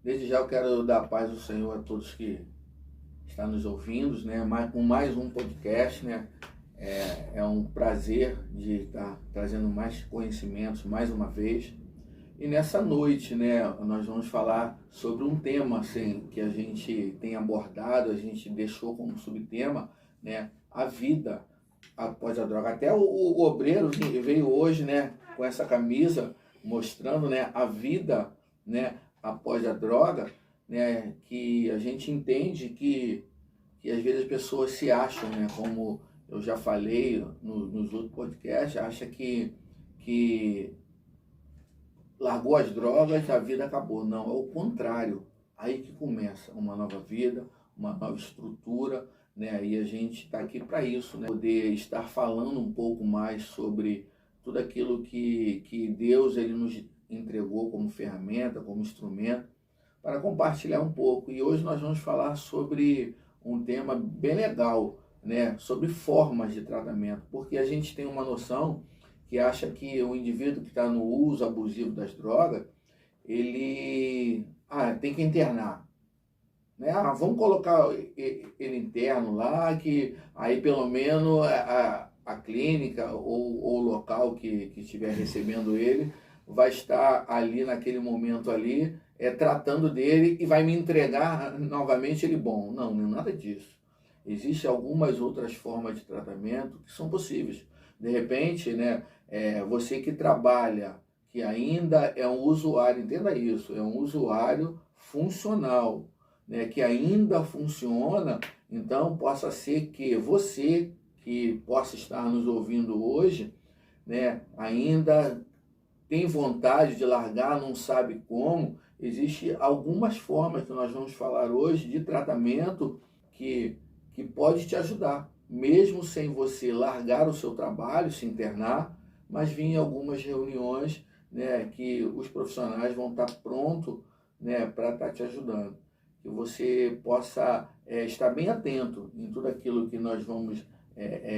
Desde já eu quero dar a paz do Senhor a todos que estão nos ouvindo, né? Com mais um podcast, né? É um prazer de estar trazendo mais conhecimentos mais uma vez. E nessa noite, né, nós vamos falar sobre um tema assim, que a gente tem abordado, a gente deixou como subtema, né, a vida após a droga. Até o obreiro veio hoje, né, com essa camisa mostrando, né, a vida, né, após a droga, né, que a gente entende que às vezes as pessoas se acham, né, como eu já falei nos outros podcasts, acha que largou as drogas, a vida acabou. Não, é o contrário. Aí que começa uma nova vida, uma nova estrutura, né? E a gente está aqui para isso, né? Poder estar falando um pouco mais sobre tudo aquilo que Deus ele nos entregou como ferramenta, como instrumento, para compartilhar um pouco. E hoje nós vamos falar sobre um tema bem legal, né? Sobre formas de tratamento, porque a gente tem uma noção que acha que o indivíduo que está no uso abusivo das drogas, ele tem que internar. Né? Vamos colocar ele interno lá, que aí pelo menos a clínica ou o local que estiver recebendo ele vai estar ali naquele momento ali, tratando dele e vai me entregar novamente ele bom. Não, não é nada disso. Existem algumas outras formas de tratamento que são possíveis. De repente, né, você que trabalha, que ainda é um usuário, entenda isso, é um usuário funcional, né, que ainda funciona, então possa ser que você que possa estar nos ouvindo hoje, né, ainda tem vontade de largar, não sabe como. Existem algumas formas que nós vamos falar hoje de tratamento que pode te ajudar, mesmo sem você largar o seu trabalho, se internar, mas vir em algumas reuniões, né, que os profissionais vão estar prontos, né, para estar te ajudando. Que você possa estar bem atento em tudo aquilo que nós vamos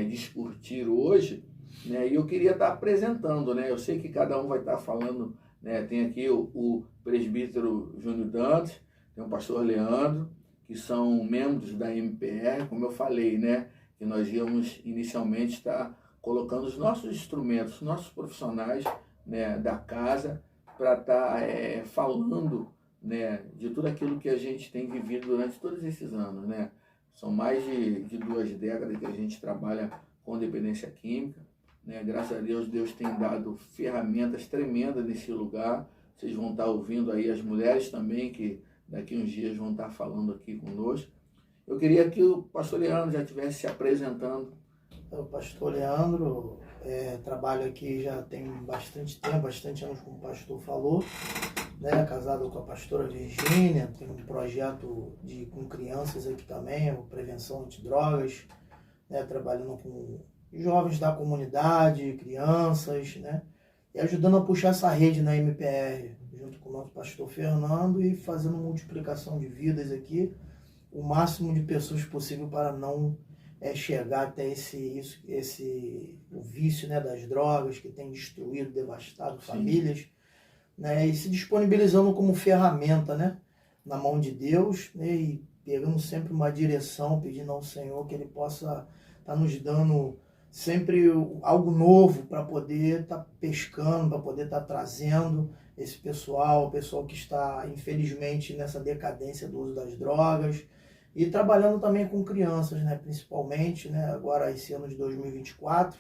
discutir hoje, né? E eu queria estar apresentando, né? Eu sei que cada um vai estar falando, né? Tem aqui o presbítero Júnior Dantas, tem o pastor Leandro, que são membros da MPR, como eu falei, né? Que nós íamos inicialmente estar colocando os nossos instrumentos, nossos profissionais, né, da casa, para estar falando, né, de tudo aquilo que a gente tem vivido durante todos esses anos, né? São mais de 2 décadas que a gente trabalha com dependência química, né? Graças a Deus, Deus tem dado ferramentas tremendas nesse lugar. Vocês vão estar ouvindo aí as mulheres também, que daqui uns dias vão estar falando aqui conosco. Eu queria que o pastor Leandro já estivesse se apresentando. O pastor Leandro, trabalho aqui já tem bastante tempo, bastante anos, como o pastor falou, né? Casado com a pastora Virgínia, tem um projeto com crianças aqui também, prevenção antidrogas, né? Trabalhando com jovens da comunidade, crianças, né? E ajudando a puxar essa rede na MPR, junto com o nosso pastor Fernando, e fazendo multiplicação de vidas aqui, o máximo de pessoas possível para não chegar até o vício, né, das drogas que tem destruído, devastado famílias, né, e se disponibilizando como ferramenta, né, na mão de Deus, né, e pegando sempre uma direção, pedindo ao Senhor que Ele possa estar nos dando sempre algo novo para poder estar pescando, para poder estar trazendo esse pessoal, o pessoal que está, infelizmente, nessa decadência do uso das drogas, e trabalhando também com crianças, né, principalmente, né, agora esse ano de 2024,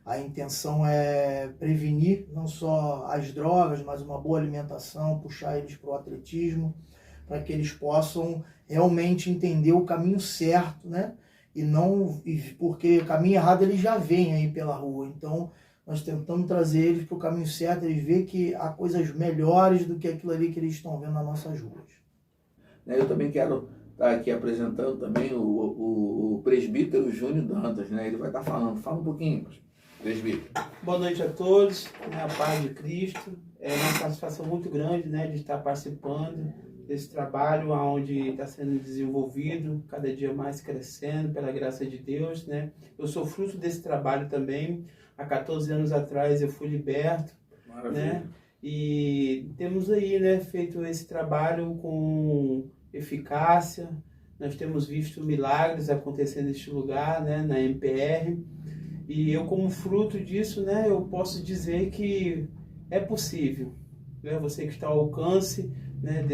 a intenção é prevenir não só as drogas, mas uma boa alimentação, puxar eles para o atletismo, para que eles possam realmente entender o caminho certo, né, porque o caminho errado eles já vêm aí pela rua. Então nós tentamos trazer eles para o caminho certo, eles veem que há coisas melhores do que aquilo ali que eles estão vendo nas nossas ruas. Eu também quero estar aqui apresentando também o presbítero Júnior Dantas, né? Ele vai estar falando. Fala um pouquinho, presbítero. Boa noite a todos, né, a paz de Cristo. É uma satisfação muito grande, né, de estar participando desse trabalho onde está sendo desenvolvido, cada dia mais crescendo pela graça de Deus, né. Eu sou fruto desse trabalho também. Há 14 anos atrás eu fui liberto, Maravilha. né, E temos aí, né, feito esse trabalho com eficácia. Nós temos visto milagres acontecendo neste lugar, né, na MPR. E eu, como fruto disso, né, eu posso dizer que é possível. Né, você que está ao alcance, né,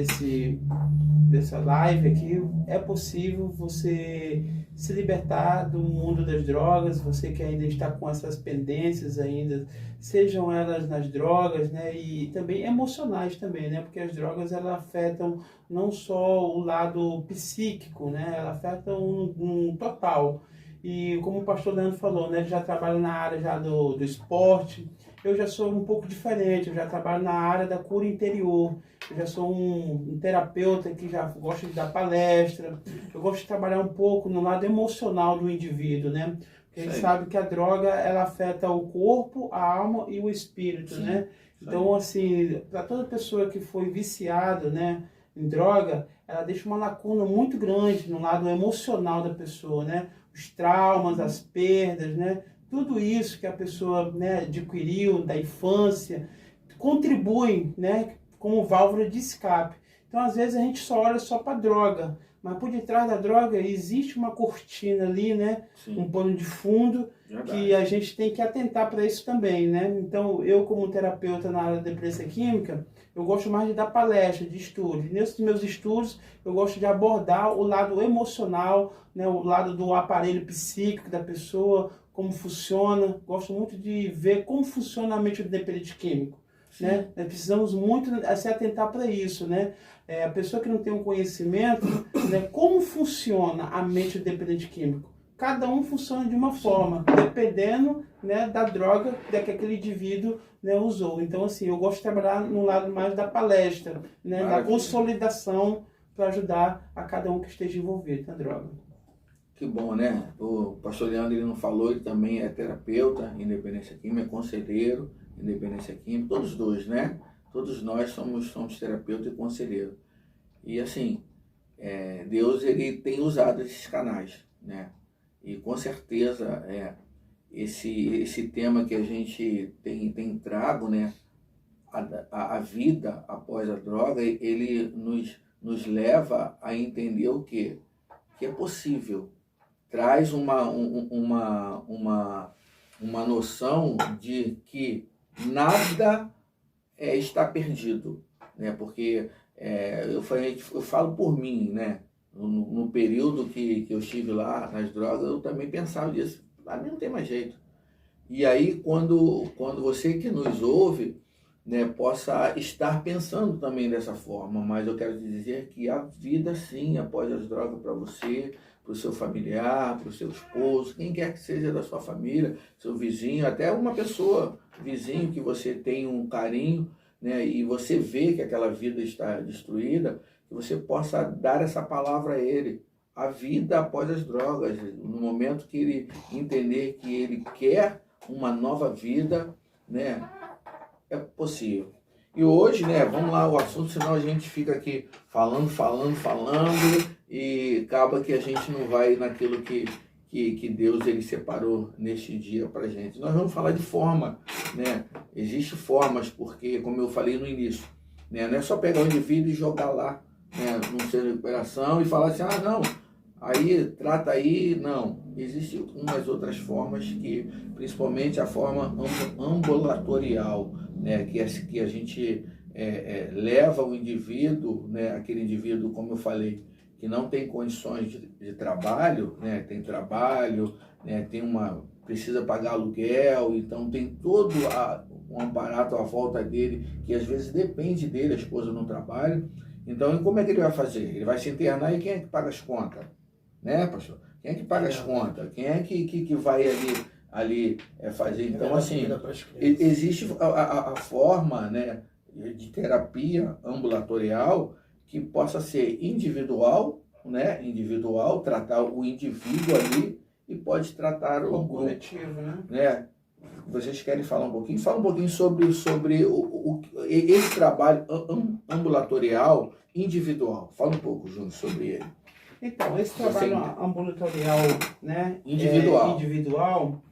dessa live aqui, é possível você se libertar do mundo das drogas, você que ainda está com essas pendências ainda, sejam elas nas drogas, né, e também emocionais também, né, porque as drogas elas afetam não só o lado psíquico, né, elas afetam um total. E como o pastor Leandro falou, né, ele já trabalha na área já do esporte. Eu já sou um pouco diferente, eu já trabalho na área da cura interior. Eu já sou um terapeuta que já gosta de dar palestra. Eu gosto de trabalhar um pouco no lado emocional do indivíduo, né? Porque a gente sabe que a droga, ela afeta o corpo, a alma e o espírito, sim, né? Então, assim, para toda pessoa que foi viciada, né, em droga, ela deixa uma lacuna muito grande no lado emocional da pessoa, né? Os traumas, as perdas, né? Tudo isso que a pessoa, né, adquiriu da infância contribui, né, como válvula de escape. Então, às vezes, a gente só olha só para a droga, mas por detrás da droga existe uma cortina ali, né, sim, um pano de fundo, que a gente tem que atentar para isso também, né? Então, eu como terapeuta na área da dependência química, eu gosto mais de dar palestra, de estudos. Nesses meus estudos, eu gosto de abordar o lado emocional, né, o lado do aparelho psíquico da pessoa, como funciona. Gosto muito de ver como funciona a mente do dependente químico, né? Nós precisamos muito se atentar para isso, né? A pessoa que não tem um conhecimento, né, como funciona a mente do dependente químico. Cada um funciona de uma forma, dependendo, né, da droga que aquele indivíduo, né, usou. Então, assim, eu gosto de trabalhar no lado mais da palestra, né, da consolidação para ajudar a cada um que esteja envolvido na droga. Que bom, né? O pastor Leandro, ele não falou, ele também é terapeuta em dependência química, é conselheiro em dependência química, todos dois, né? Todos nós somos terapeuta e conselheiro. E assim, Deus, ele tem usado esses canais, né? E com certeza esse tema que a gente tem trago, né? A vida após a droga, ele nos leva a entender o quê? Que é possível. Traz uma noção de que nada está perdido, né? Porque eu falo por mim, né? No período que eu estive lá nas drogas, eu também pensava disso. Para mim não tem mais jeito. E aí, quando você que nos ouve, né, possa estar pensando também dessa forma, mas eu quero dizer que a vida sim, após as drogas, para você, para o seu familiar, para o seu esposo, quem quer que seja da sua família, seu vizinho, até uma pessoa, vizinho que você tem um carinho, né, e você vê que aquela vida está destruída, que você possa dar essa palavra a ele, a vida após as drogas, no momento que ele entender que ele quer uma nova vida, né, é possível. E hoje, né, vamos lá o assunto, senão a gente fica aqui falando, e acaba que a gente não vai naquilo que Deus ele separou neste dia pra gente. Nós vamos falar de forma, né? Existem formas, porque, como eu falei no início, né, não é só pegar o indivíduo e jogar lá, né, num centro de recuperação e falar assim, não, aí trata aí, não. Existem umas outras formas que, principalmente a forma ambulatorial, né, que a gente leva o indivíduo, né, aquele indivíduo, como eu falei, que não tem condições de trabalho, né, tem trabalho, né, precisa pagar aluguel, então tem todo um aparato à volta dele, que às vezes depende dele, a esposa não trabalha. Então, como é que ele vai fazer? Ele vai se internar e quem é que paga as contas? Né, pastor? Quem é que paga as contas? Quem é que vai ali fazer? Então, assim, existe a forma, né, de terapia ambulatorial que possa ser individual, né, tratar o indivíduo ali e pode tratar o coletivo, né? Vocês querem falar um pouquinho? Fala um pouquinho sobre esse trabalho ambulatorial individual. Fala um pouco, Júnior, sobre ele. Então, esse trabalho ambulatorial, né, individual,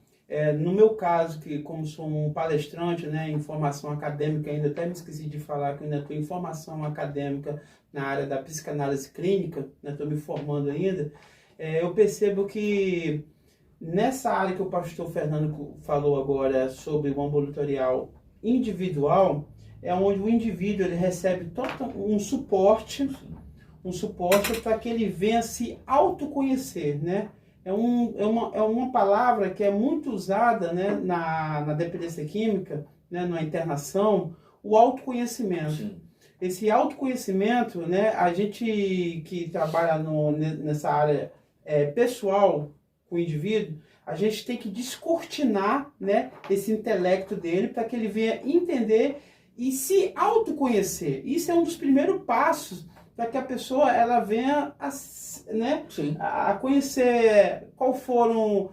No meu caso, que como sou um palestrante, né, em formação acadêmica, ainda até me esqueci de falar que eu ainda estou em formação acadêmica na área da psicanálise clínica, estou me formando ainda, eu percebo que nessa área que o pastor Fernando falou agora sobre o ambulatorial individual, é onde o indivíduo ele recebe um suporte para que ele venha se autoconhecer, né? É uma palavra que é muito usada, né, na dependência química, né, na internação, o autoconhecimento. Sim. Esse autoconhecimento, né, a gente que trabalha nessa área pessoal com o indivíduo, a gente tem que descortinar, né, esse intelecto dele para que ele venha entender e se autoconhecer. Isso é um dos primeiros passos para que a pessoa ela venha a conhecer qual foram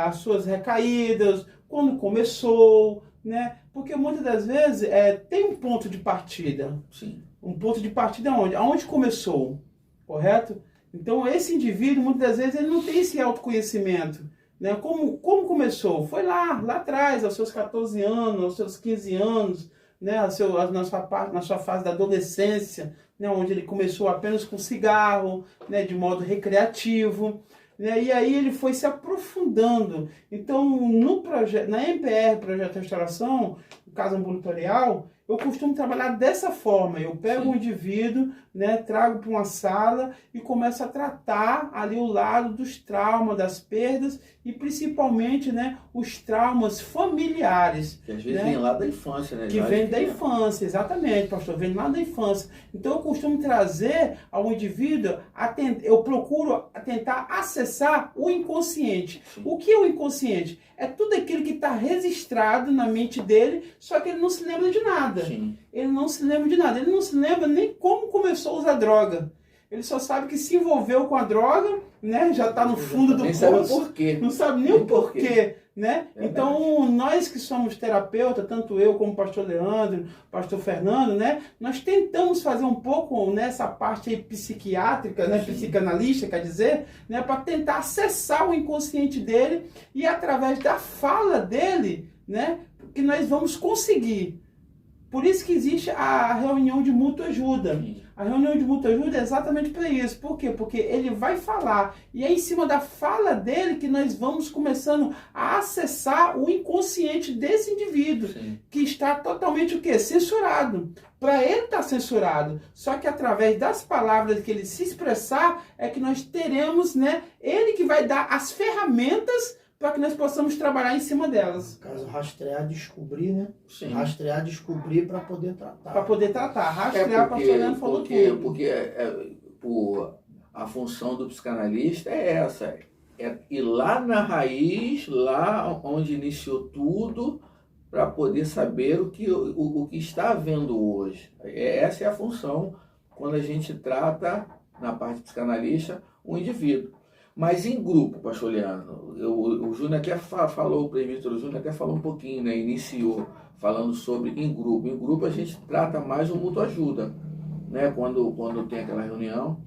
as suas recaídas, quando começou, né? Porque muitas das vezes tem um ponto de partida. Sim. Um ponto de partida onde? Aonde começou, correto? Então esse indivíduo, muitas das vezes, ele não tem esse autoconhecimento. Né? Como começou? Foi lá atrás, aos seus 14 anos, aos seus 15 anos, né? Na sua fase da adolescência, né? Onde ele começou apenas com cigarro, né? De modo recreativo, né? E aí ele foi se aprofundando. Então, na MPR, Projeto de Restauração, no caso ambulatorial, eu costumo trabalhar dessa forma. Eu pego um indivíduo, né, trago para uma sala e começo a tratar ali o lado dos traumas, das perdas e principalmente, né, os traumas familiares. Que às vezes vem lá da infância, né? Que vem da infância, exatamente, pastor, vem lá da infância. Então eu costumo trazer ao indivíduo, eu procuro tentar acessar o inconsciente. Sim. O que é o inconsciente? É tudo aquilo que está registrado na mente dele, só que ele não se lembra de nada. Sim. Ele não se lembra de nada. Ele não se lembra nem como começou a usar droga. Ele só sabe que se envolveu com a droga, né? Já está no fundo do poço. Não sabe o porquê. Não sabe nem o porquê. Né? Então, nós que somos terapeutas, tanto eu como o pastor Leandro, o pastor Fernando, né? Nós tentamos fazer um pouco nessa parte aí psiquiátrica, né? Psicanalista, quer dizer, né? Para tentar acessar o inconsciente dele e através da fala dele, né? Que nós vamos conseguir. Por isso que existe a reunião de mútua ajuda. A reunião de mútua ajuda é exatamente para isso. Por quê? Porque ele vai falar. E é em cima da fala dele que nós vamos começando a acessar o inconsciente desse indivíduo. Sim. Que está totalmente o quê? Censurado. Para ele está censurado. Só que através das palavras que ele se expressar, é que nós teremos, né? Ele que vai dar as ferramentas para que nós possamos trabalhar em cima delas. No caso, rastrear, descobrir, né? Sim. Rastrear, descobrir para poder tratar. Para poder tratar. Rastrear, para o Fernando falou tudo. Porque a função do psicanalista é essa. É ir lá na raiz, lá onde iniciou tudo, para poder saber o que está havendo hoje. Essa é a função quando a gente trata, na parte psicanalista, o indivíduo. Mas em grupo, pastor Leandro, o Júnior até falou, o presbítero Júnior até falou um pouquinho, né? Iniciou falando sobre em grupo. Em grupo a gente trata mais o mútuo ajuda, né? Quando tem aquela reunião.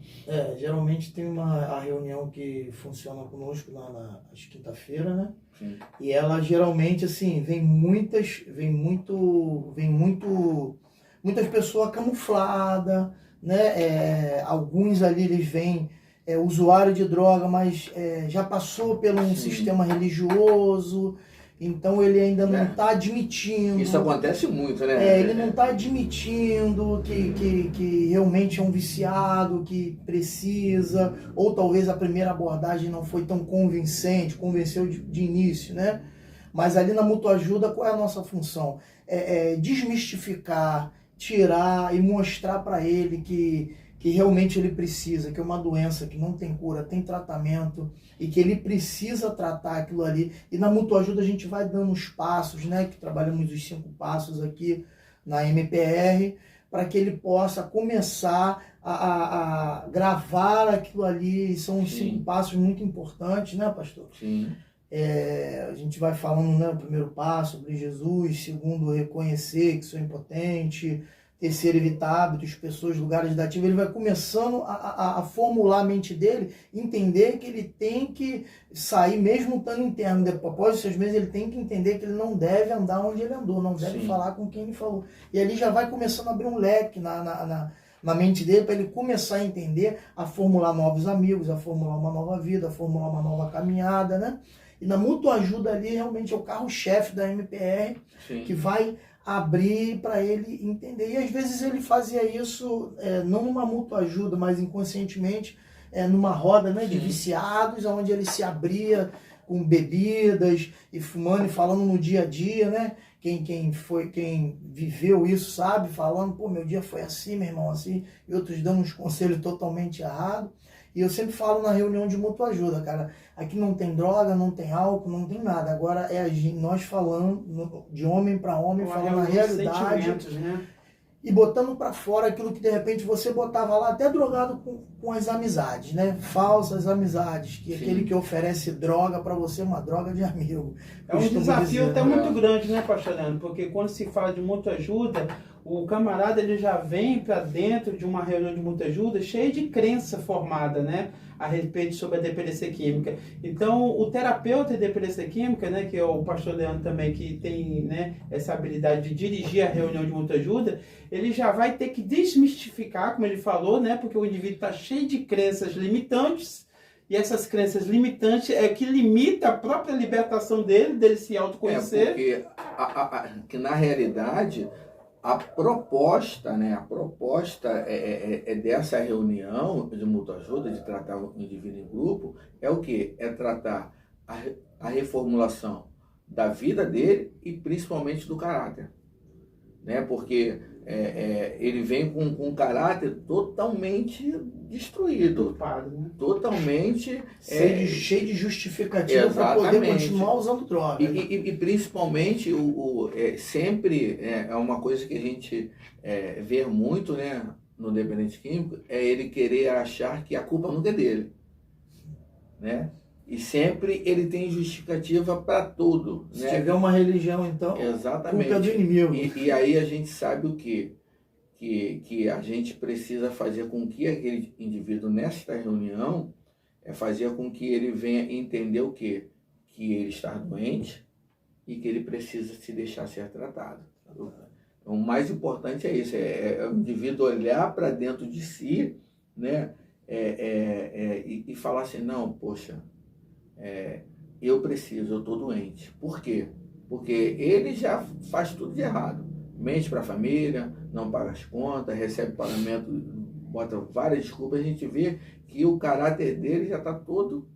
Geralmente tem a reunião que funciona conosco lá nas quinta-feira, né? Sim. E ela geralmente, assim, vem muitas pessoas camufladas, né? Alguns ali eles vêm usuário de droga, mas já passou por um sistema religioso, então ele ainda não está admitindo. Isso acontece muito, né? Ele não está admitindo que realmente é um viciado, que precisa, ou talvez a primeira abordagem não foi tão convincente, convenceu de início, né? Mas ali na mútua ajuda, qual é a nossa função? Desmistificar, tirar e mostrar para ele que realmente ele precisa, que é uma doença que não tem cura, tem tratamento e que ele precisa tratar aquilo ali. E na mútua ajuda a gente vai dando os passos, né? Que trabalhamos os 5 passos aqui na MPR, para que ele possa começar a gravar aquilo ali. São os 5 passos muito importantes, né, pastor? Sim. A gente vai falando, né, o primeiro passo sobre Jesus, segundo, reconhecer que sou impotente, terceiro, evitar hábitos, pessoas, lugares da ativa, ele vai começando a formular a mente dele, entender que ele tem que sair, mesmo estando interno, após 6 meses, ele tem que entender que ele não deve andar onde ele andou, não deve falar com quem ele falou. E ali já vai começando a abrir um leque na mente dele, para ele começar a entender, a formular novos amigos, a formular uma nova vida, a formular uma nova caminhada, né? E na mútua ajuda ali, realmente é o carro-chefe da MPR, que vai abrir para ele entender. E às vezes ele fazia isso, não numa mútua ajuda, mas inconscientemente, numa roda, né, de viciados, onde ele se abria com bebidas e fumando e falando no dia a dia, né? Quem viveu isso sabe, falando, pô, meu dia foi assim, meu irmão, assim, e outros dando uns conselhos totalmente errados. E eu sempre falo na reunião de mútua ajuda, cara, aqui não tem droga, não tem álcool, não tem nada. Agora é nós falando de homem para homem, falando a realidade, né? E botando para fora aquilo que de repente você botava lá, até drogado com as amizades, né? Falsas amizades, que aquele que oferece droga para você é uma droga de amigo. É um desafio até muito grande, né, pastor Leandro? Porque quando se fala de mútua ajuda, o camarada ele já vem para dentro de uma reunião de mútua ajuda cheio de crença formada, né, a respeito sobre a dependência química. Então, o terapeuta de dependência química, né, que é o pastor Leandro também, que tem, né, essa habilidade de dirigir a reunião de mútua ajuda, ele já vai ter que desmistificar, como ele falou, né, porque o indivíduo está cheio de crenças limitantes, e essas crenças limitantes é que limita a própria libertação dele se autoconhecer. Porque que na realidade a proposta, né, é dessa reunião de mútua ajuda, de tratar o indivíduo em grupo, é o quê? É tratar a reformulação da vida dele e principalmente do caráter, né? Porque ele vem com um caráter totalmente destruído, né? Totalmente cheio de justificativa para poder continuar usando droga. E principalmente sempre é uma coisa que a gente vê muito, né, no dependente químico, é ele querer achar que a culpa nunca é dele, né? E sempre ele tem justificativa para tudo. Se tiver uma religião, então, exatamente, culpa é do inimigo. E aí a gente sabe o quê? Que a gente precisa fazer com que aquele indivíduo, nesta reunião, fazer com que ele venha entender o quê? Que ele está doente e que ele precisa se deixar ser tratado. O mais importante é isso, é o indivíduo olhar para dentro de si, né? E falar assim, não, poxa, eu estou doente. Por quê? Porque ele já faz tudo de errado. Mente para a família, não paga as contas, recebe pagamento, bota várias desculpas. A gente vê que o caráter dele já está todo...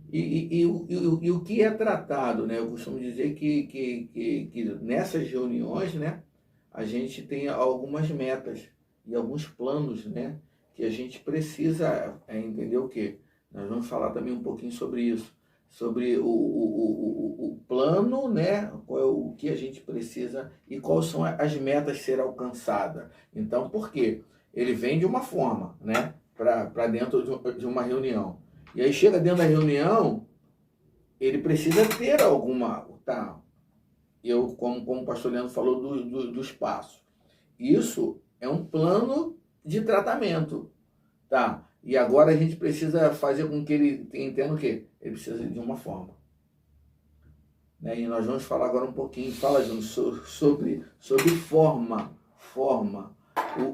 E o que é tratado, né? Eu costumo dizer que nessas reuniões, né, a gente tem algumas metas e alguns planos, né, que a gente precisa entender o quê? Nós vamos falar também um pouquinho sobre isso, sobre o plano, né, qual é o que a gente precisa e quais são as metas a ser alcançadas. Então, por quê? Ele vem de uma forma, né, para dentro de uma reunião. E aí chega dentro da reunião, ele precisa ter alguma... Tá, eu, como o pastor Leandro falou dos passos. Isso é um plano de tratamento, tá? E agora a gente precisa fazer com que ele entenda o quê? Ele precisa de uma forma. Né? E nós vamos falar agora um pouquinho, sobre forma.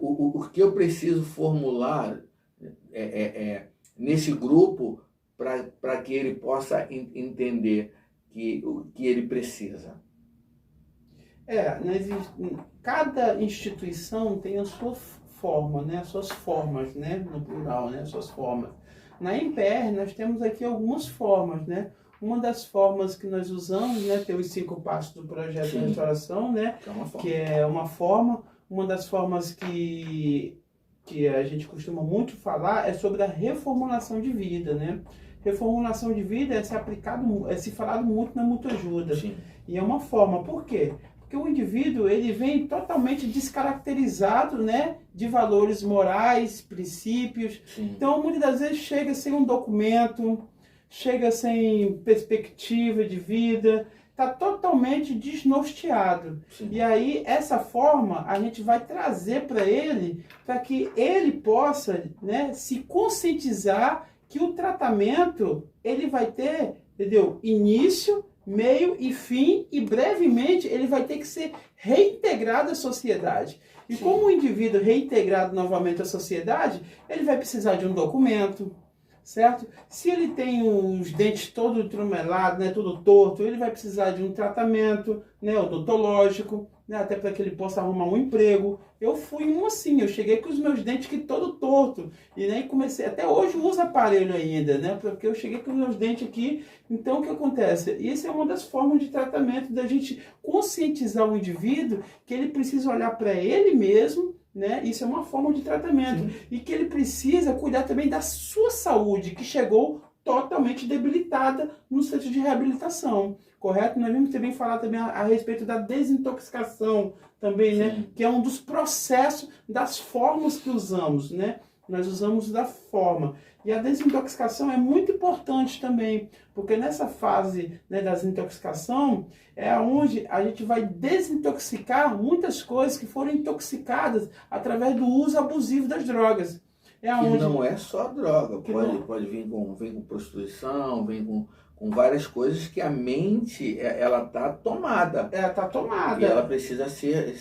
O que eu preciso formular nesse grupo para que ele possa entender o que ele precisa. Cada instituição tem a sua forma, né? As suas formas, né? No plural, né? As suas formas. Na MPR nós temos aqui algumas formas, né? Uma das formas que nós usamos, né? Tem os 5 passos do projeto de restauração, né? Que é uma forma. Uma das formas que a gente costuma muito falar é sobre a reformulação de vida, né? Reformulação de vida é se falado muito na mútua ajuda. Sim. E é uma forma. Por quê? Porque o indivíduo ele vem totalmente descaracterizado, né, de valores morais, princípios. Sim. Então, muitas das vezes chega sem um documento, chega sem perspectiva de vida. está totalmente desnorteado. Sim. E aí, essa forma, a gente vai trazer para ele, para que ele possa, né, se conscientizar que o tratamento, ele vai ter, entendeu? Início, meio e fim, e brevemente ele vai ter que ser reintegrado à sociedade. E Sim. como o indivíduo reintegrado novamente à sociedade, ele vai precisar de um documento, certo? Se ele tem os dentes todo trumelados, né, todo torto, ele vai precisar de um tratamento, né, odontológico, né, até para que ele possa arrumar um emprego. Eu fui um assim, eu cheguei com os meus dentes que todo torto, e nem comecei, até hoje uso aparelho ainda, né, porque eu cheguei com os meus dentes aqui. Então o que acontece? Isso é uma das formas de tratamento, da gente conscientizar o indivíduo que ele precisa olhar para ele mesmo, né? Isso é uma forma de tratamento. Sim. E que ele precisa cuidar também da sua saúde, que chegou totalmente debilitada no centro de reabilitação, correto? Nós vimos também falar também a respeito da desintoxicação também, né? Que é um dos processos, das formas que usamos, né? Nós usamos da forma. E a desintoxicação é muito importante também, porque nessa fase, né, da desintoxicação é onde a gente vai desintoxicar muitas coisas que foram intoxicadas através do uso abusivo das drogas. É onde... Que não é só droga, pode vir com prostituição, vem com várias coisas que a mente, ela está tomada. Ela está tomada. E ela precisa ser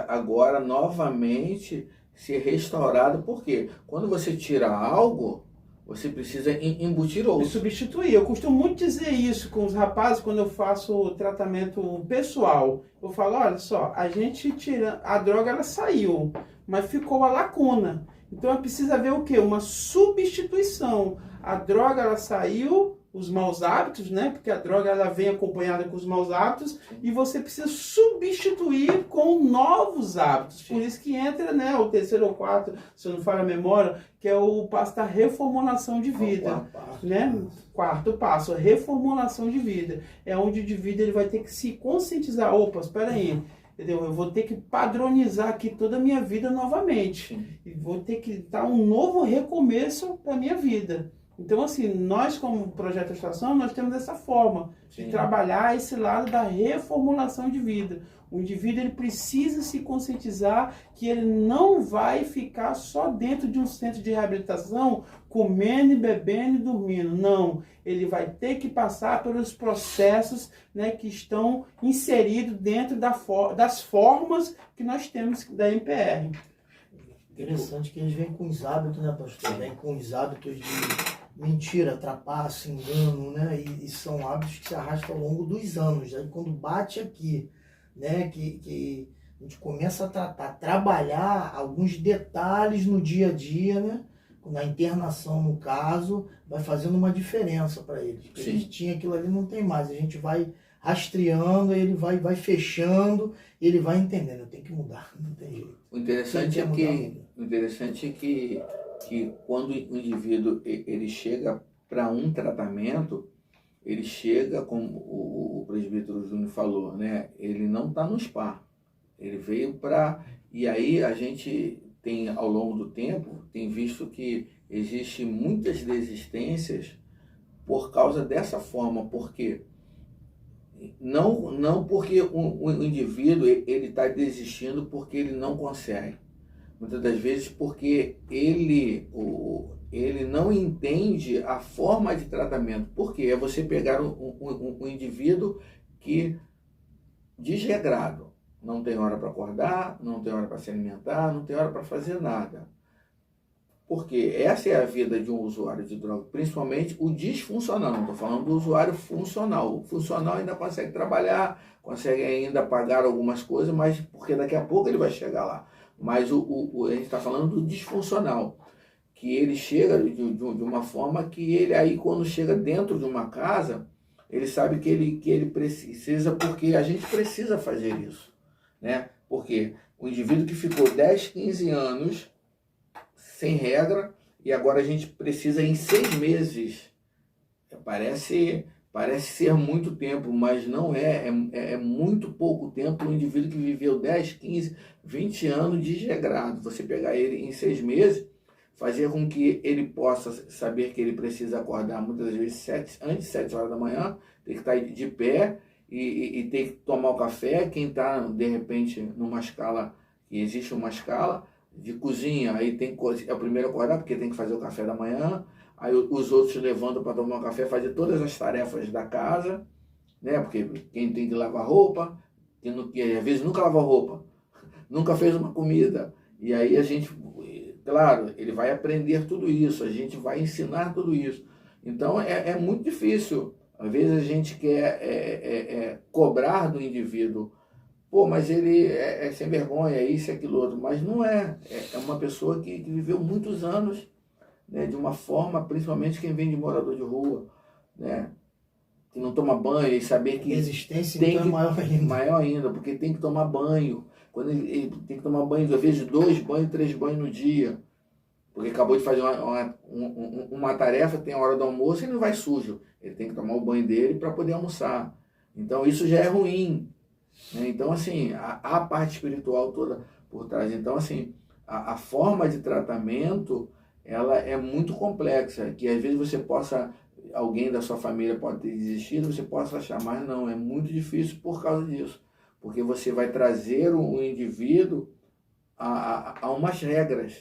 agora novamente ser restaurada, porque quando você tira algo, você precisa embutir outro. E substituir. Eu costumo muito dizer isso com os rapazes quando eu faço tratamento pessoal. Eu falo, olha só, a gente tira, a droga ela saiu, mas ficou a lacuna. Então precisa ver o quê? Uma substituição. A droga ela saiu, os maus hábitos, né? Porque a droga ela vem acompanhada com os maus hábitos e você precisa substituir com novos hábitos. Por isso que entra, né, o terceiro ou quarto, se eu não falha a memória, que é o passo da reformulação de vida, né? Quarto passo, a reformulação de vida. É onde o indivíduo ele vai ter que se conscientizar. Opa, espera aí. Entendeu? Eu vou ter que padronizar aqui toda a minha vida novamente. E vou ter que dar um novo recomeço para a minha vida. Então, assim, nós como Projeto Estação, nós temos essa forma de trabalhar esse lado da reformulação de vida. O indivíduo ele precisa se conscientizar que ele não vai ficar só dentro de um centro de reabilitação comendo, bebendo e dormindo. Não, ele vai ter que passar pelos processos, né, que estão inseridos dentro das formas que nós temos da MPR. Interessante que eles vêm com os hábitos, né, pastor? Vêm com os hábitos de mentira, trapaço, engano, né? E são hábitos que se arrastam ao longo dos anos. Aí quando bate aqui, né, que a gente começa a trabalhar alguns detalhes no dia a dia, né? Na internação, no caso, vai fazendo uma diferença para eles. Porque eles tinham aquilo ali, não tem mais. A gente vai rastreando, ele vai fechando, ele vai entendendo. Eu tenho que mudar, não tem jeito. O interessante é que quando o indivíduo ele chega para um tratamento, ele chega, como o presbítero Júnior falou, né? Ele não está no spa. Ele veio para... E aí a gente tem, ao longo do tempo, tem visto que existem muitas desistências por causa dessa forma. Porque não porque o indivíduo ele está desistindo porque ele não consegue. Muitas das vezes porque ele não entende a forma de tratamento. Por quê? É você pegar um indivíduo que desregrado, não tem hora para acordar, não tem hora para se alimentar, não tem hora para fazer nada. Porque essa é a vida de um usuário de droga, principalmente o disfuncional. Não estou falando do usuário funcional. O funcional ainda consegue trabalhar, consegue ainda pagar algumas coisas, mas porque daqui a pouco ele vai chegar lá. Mas a gente está falando do disfuncional, que ele chega de uma forma que ele aí quando chega dentro de uma casa, ele sabe que ele precisa, porque a gente precisa fazer isso, né? Porque o indivíduo que ficou 10, 15 anos sem regra e agora a gente precisa em 6 meses, parece ser muito tempo, mas não é muito pouco tempo. Um indivíduo que viveu 10, 15, 20 anos desregrado, você pegar ele em 6 meses, fazer com que ele possa saber que ele precisa acordar muitas vezes antes de 7 horas da manhã, tem que estar de pé e ter que tomar o café, quem está, de repente, numa escala, que existe uma escala de cozinha, aí é o primeiro a acordar, porque tem que fazer o café da manhã, aí os outros levantam para tomar o café, fazer todas as tarefas da casa, né? Porque quem tem que lavar roupa, que às vezes nunca lavou roupa, nunca fez uma comida, e aí a gente, claro, ele vai aprender tudo isso, a gente vai ensinar tudo isso. Então é muito difícil. Às vezes a gente quer cobrar do indivíduo, pô, mas ele é sem vergonha, isso e aquilo outro, mas não é. É uma pessoa que viveu muitos anos, né, de uma forma, principalmente quem vem de morador de rua, né, que não toma banho e saber que... A resistência tem então é maior ainda. Maior ainda, porque tem que tomar banho. Quando ele tem que tomar banho, às vezes 2 banhos, 3 banhos no dia. Porque acabou de fazer uma tarefa, tem a hora do almoço e não vai sujo. Ele tem que tomar o banho dele para poder almoçar. Então isso já é ruim, né? Então assim, a parte espiritual toda por trás. Então assim, a forma de tratamento, ela é muito complexa. Que às vezes você possa, alguém da sua família pode ter desistido, você possa achar, mas não, é muito difícil por causa disso. Porque você vai trazer o indivíduo a umas regras,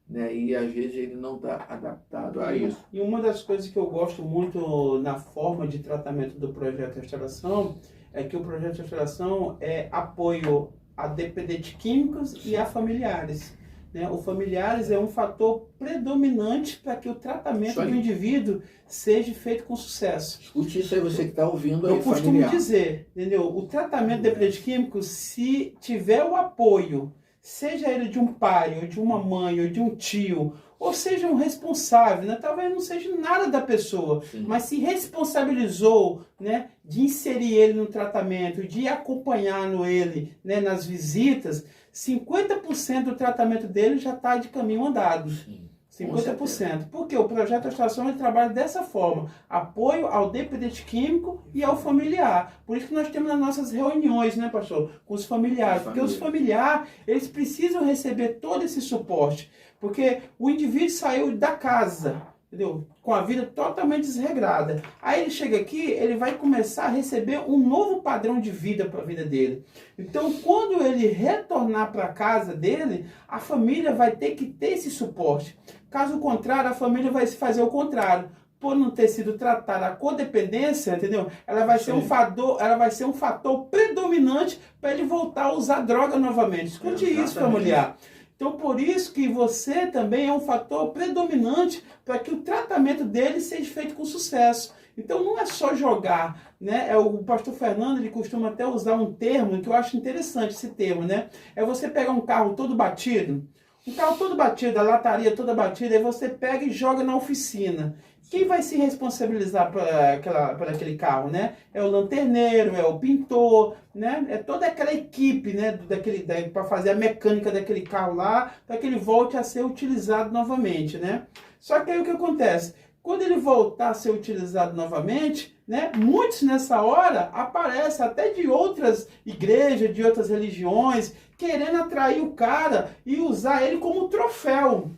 né? E às vezes ele não está adaptado a isso. E uma das coisas que eu gosto muito na forma de tratamento do Projeto Restauração é que o Projeto Restauração é apoio a dependentes químicos e a familiares. Né? O familiares é um fator predominante para que o tratamento do indivíduo seja feito com sucesso. Escute isso aí, você que está ouvindo aí, eu costumo familiar. dizer, entendeu? O tratamento de dependente químico, se tiver o apoio, seja ele de um pai, ou de uma mãe, ou de um tio, ou seja um responsável, né? Talvez não seja nada da pessoa, Sim. Mas se responsabilizou, né, de inserir ele no tratamento, de acompanhar ele, né, nas visitas, 50% do tratamento dele já está de caminho andado. Sim. 50%. Porque o Projeto Restauração ele trabalha dessa forma: apoio ao dependente químico e ao familiar. Por isso que nós temos nas nossas reuniões, né, pastor? Com os familiares. Porque os familiares, eles precisam receber todo esse suporte. Porque o indivíduo saiu da casa, entendeu? Com a vida totalmente desregrada. Aí ele chega aqui, ele vai começar a receber um novo padrão de vida para a vida dele. Então, quando ele retornar para a casa dele, a família vai ter que ter esse suporte. Caso contrário, a família vai fazer o contrário. Por não ter sido tratada a codependência, entendeu? Ela vai ser um fator predominante para ele voltar a usar droga novamente. Escute isso, familiar. Então, por isso que você também é um fator predominante para que o tratamento dele seja feito com sucesso. Então, não é só jogar, né? O pastor Fernando, ele costuma até usar um termo que eu acho interessante, esse termo, né? É você pegar um carro todo batido, a lataria toda batida, aí você pega e joga na oficina. Quem vai se responsabilizar por aquele carro, né? É o lanterneiro, é o pintor, né? É toda aquela equipe, né? Para fazer a mecânica daquele carro lá, para que ele volte a ser utilizado novamente, né? Só que aí o que acontece? Quando ele voltar a ser utilizado novamente, né? Muitos nessa hora aparecem até de outras igrejas, de outras religiões, querendo atrair o cara e usar ele como troféu.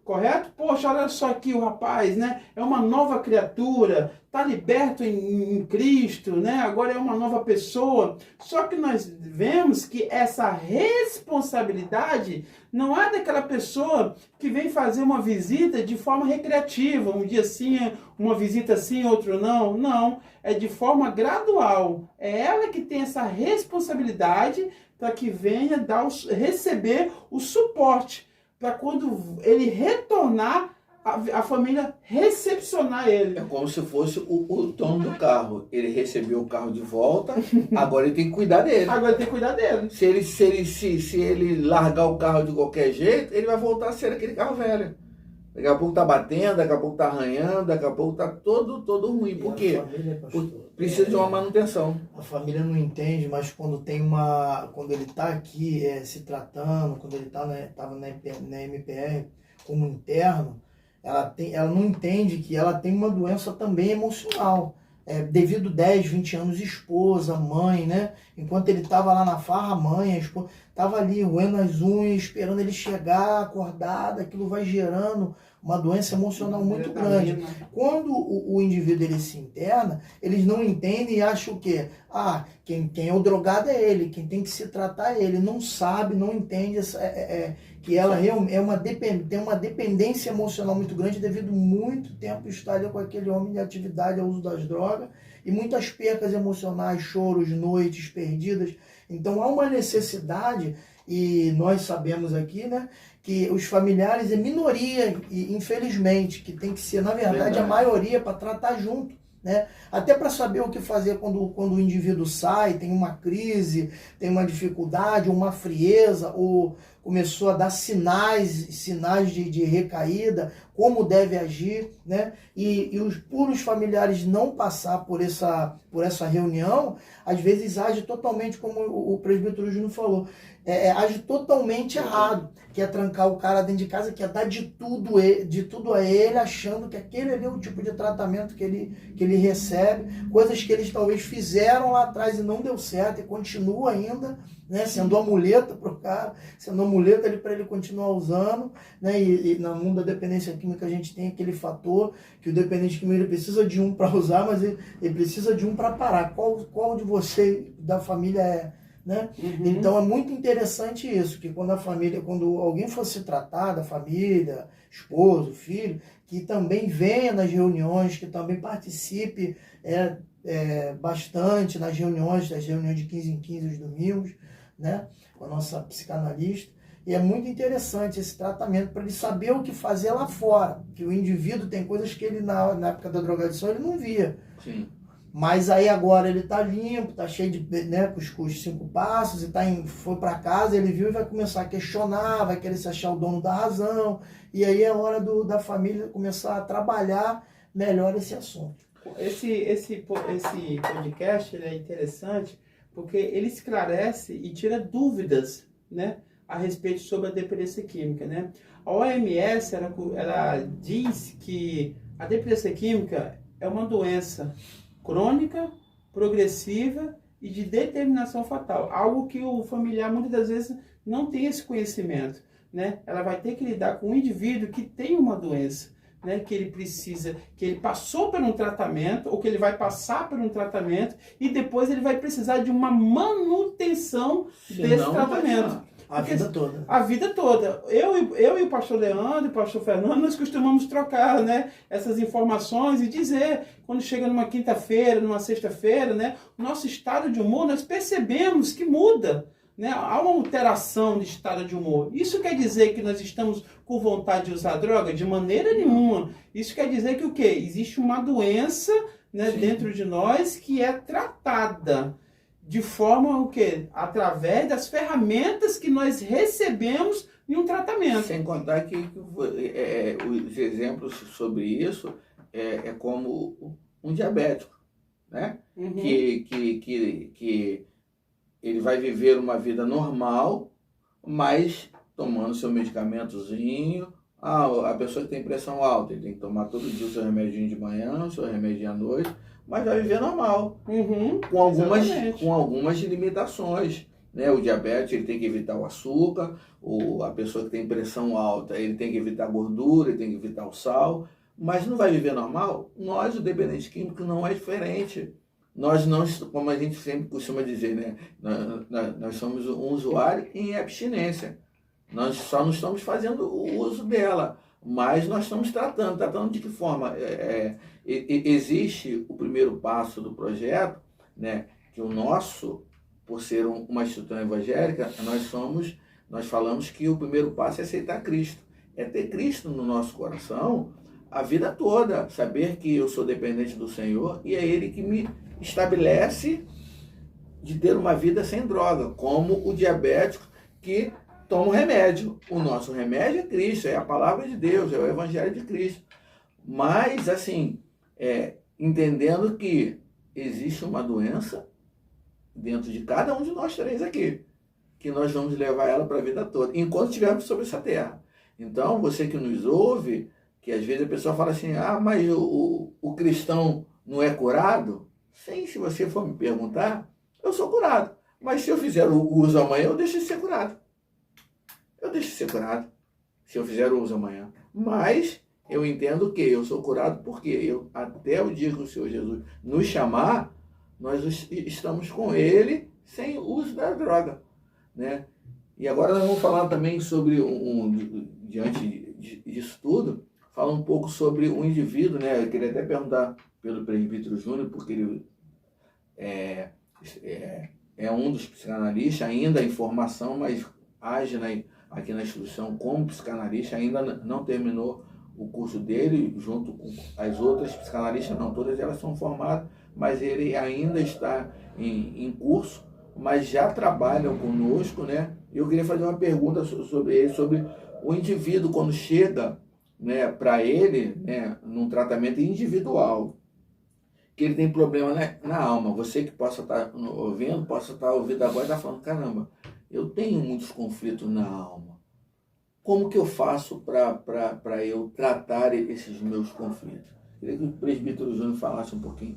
Correto? Poxa, olha só aqui o rapaz, né? É uma nova criatura, está liberto em Cristo, né? Agora é uma nova pessoa. Só que nós vemos que essa responsabilidade não é daquela pessoa que vem fazer uma visita de forma recreativa, um dia sim, uma visita sim, outro não. Não, é de forma gradual. É ela que tem essa responsabilidade para que venha receber o suporte, para quando ele retornar, a família recepcionar ele. É como se fosse o dono do carro. Ele recebeu o carro de volta, agora ele tem que cuidar dele. Se ele largar o carro de qualquer jeito, ele vai voltar a ser aquele carro velho. Daqui a pouco tá batendo, daqui a pouco tá arranhando, daqui a pouco tá todo ruim. Por quê? Precisa de uma manutenção. A família não entende, mas quando ele está aqui se tratando, quando ele estava na MPR como interno, ela não entende que ela tem uma doença também emocional. Devido 10, 20 anos de esposa, mãe, né? Enquanto ele estava lá na farra, a esposa estava ali roendo as unhas, esperando ele chegar, acordado, aquilo vai gerando uma doença emocional muito grande. Quando o indivíduo ele se interna, eles não entendem e acham o quê? Ah, quem é o drogado é ele, quem tem que se tratar é ele. Não sabe, não entende que ela tem uma dependência emocional muito grande devido muito tempo estar ali com aquele homem de atividade ao uso das drogas e muitas percas emocionais, choros, noites perdidas. Então há uma necessidade, e nós sabemos aqui, né, que os familiares é minoria, e infelizmente, que tem que ser, na verdade, a maioria para tratar junto, né? Até para saber o que fazer quando o indivíduo sai, tem uma crise, tem uma dificuldade, uma frieza, ou começou a dar sinais de recaída, como deve agir, né? E por os familiares não passar por essa reunião, às vezes age totalmente, como o presbítero Júnior falou, age totalmente errado, que é trancar o cara dentro de casa, que é dar de tudo a ele, achando que aquele ali é o tipo de tratamento que ele recebe, coisas que eles talvez fizeram lá atrás e não deu certo, e continua ainda, né, sendo uma muleta para o cara, sendo uma muleta para ele continuar usando, né, e no mundo da dependência química a gente tem aquele fator que o dependente químico ele precisa de um para usar, mas ele precisa de um para parar. Qual de você, da família é? Né? Uhum. Então é muito interessante isso, que quando alguém for se tratar da família, esposo, filho, que também venha nas reuniões, que também participe bastante das reuniões de 15 em 15 os domingos, né? Com a nossa psicanalista. E é muito interessante esse tratamento para ele saber o que fazer lá fora, que o indivíduo tem coisas que ele na época da drogadição ele não via. Sim. Mas aí agora ele tá limpo, tá cheio de, né, com os 5 passos, e foi para casa, ele viu e vai começar a questionar, vai querer se achar o dono da razão, e aí é hora da família começar a trabalhar melhor esse assunto. Esse podcast ele é interessante porque ele esclarece e tira dúvidas, né, a respeito sobre a dependência química, né? A OMS ela diz que a dependência química é uma doença crônica, progressiva e de determinação fatal. Algo que o familiar muitas das vezes não tem esse conhecimento, né? Ela vai ter que lidar com um indivíduo que tem uma doença, né? Que ele passou por um tratamento, ou que ele vai passar por um tratamento, e depois ele vai precisar de uma manutenção desse tratamento. A vida toda. A vida toda. Eu e o pastor Leandro e o pastor Fernando, nós costumamos trocar, né, essas informações e dizer, quando chega numa quinta-feira, numa sexta-feira, né, o nosso estado de humor, nós percebemos que muda. Né? Há uma alteração de estado de humor. Isso quer dizer que nós estamos com vontade de usar droga? De maneira nenhuma. Isso quer dizer que o quê? Existe uma doença, né, dentro de nós que é tratada. De forma o quê? Através das ferramentas que nós recebemos em um tratamento. Sem contar que os exemplos sobre isso é como um diabético, né? Uhum. Que ele vai viver uma vida normal, mas tomando seu medicamentozinho. A pessoa que tem pressão alta, ele tem que tomar todo dia o seu remedinho de manhã, o seu remedinho à noite, mas vai viver normal, com algumas limitações, né? O diabetes, ele tem que evitar o açúcar, a pessoa que tem pressão alta, ele tem que evitar a gordura, ele tem que evitar o sal, mas não vai viver normal? Nós, o dependente químico, não é diferente. Nós não, como a gente sempre costuma dizer, né? Nós somos um usuário em abstinência. Nós só não estamos fazendo o uso dela, mas nós estamos tratando de que forma? Existe o primeiro passo do projeto, né, que o nosso, por ser uma instituição evangélica, nós falamos que o primeiro passo é aceitar Cristo, é ter Cristo no nosso coração a vida toda, saber que eu sou dependente do Senhor e é Ele que me estabelece de ter uma vida sem droga, como o diabético que toma um remédio. O nosso remédio é Cristo, é a palavra de Deus, é o Evangelho de Cristo. Mas, assim, entendendo que existe uma doença dentro de cada um de nós três aqui, que nós vamos levar ela para a vida toda, enquanto estivermos sobre essa terra. Então, você que nos ouve, que às vezes a pessoa fala assim, mas o cristão não é curado? Sim, se você for me perguntar, eu sou curado. Mas se eu fizer o uso amanhã, eu deixo de ser curado. Eu deixo de ser curado se eu fizer o uso amanhã. Mas eu entendo que eu sou curado porque até o dia que o Senhor Jesus nos chamar, nós estamos com Ele sem uso da droga, né? E agora nós vamos falar também sobre, diante disso tudo, falar um pouco sobre o indivíduo, né? Eu queria até perguntar pelo presbítero Júnior, porque ele é um dos psicanalistas, ainda em formação, mas age aqui na instituição como psicanalista, ainda não terminou o curso dele, junto com as outras psicanalistas, não todas elas são formadas, mas ele ainda está em curso, mas já trabalham conosco, né? Eu queria fazer uma pergunta sobre ele, sobre o indivíduo quando chega, né, para ele, né, num tratamento individual, que ele tem problema na alma. Você que possa estar ouvindo agora e está falando, caramba, eu tenho muitos conflitos na alma. Como que eu faço para eu tratar esses meus conflitos? Queria que o presbítero Júnior falasse um pouquinho.